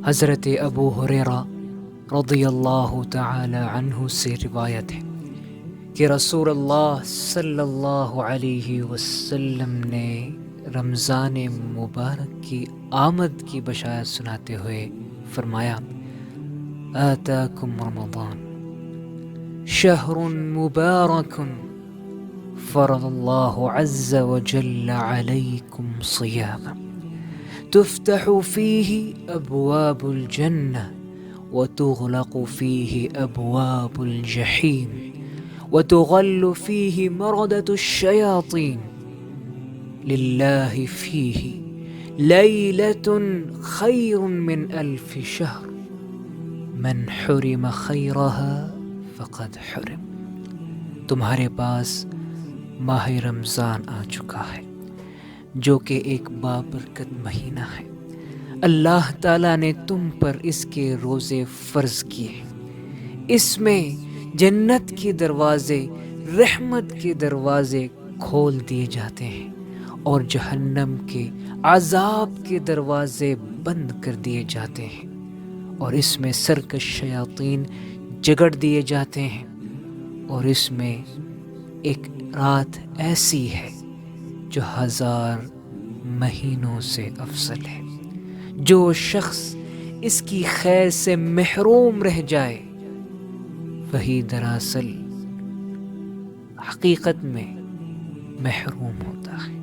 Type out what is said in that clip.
حضرت ابو ہریرہ رضی اللہ تعالی عنہ سے روایت ہے کہ رسول اللہ صلی اللہ علیہ وسلم نے رمضان مبارک کی آمد کی بشارت سناتے ہوئے فرمایا: آتاکم رمضان شہر مبارک فرض اللہ عز وجل علیکم صیاما تفتح فیہ ابواب الجنہ وتغلق فیہ ابواب الجحیم وتغل فیہ مردۃ الشیاطین للہ فیہ لیلۃ خیر من الف شہر من حرم خیرہا فقد حرم۔ تمہارے پاس ماہ رمضان آ چکا ہے جو کہ ایک بابرکت مہینہ ہے۔ اللہ تعالیٰ نے تم پر اس کے روزے فرض کیے۔ اس میں جنت کے دروازے، رحمت کے دروازے کھول دیے جاتے ہیں اور جہنم کے عذاب کے دروازے بند کر دیے جاتے ہیں، اور اس میں سرکش شیاطین جگڑ دیے جاتے ہیں، اور اس میں ایک رات ایسی ہے جو 1000 مہینوں سے افضل ہے۔ جو شخص اس کی خیر سے محروم رہ جائے وہی دراصل حقیقت میں محروم ہوتا ہے۔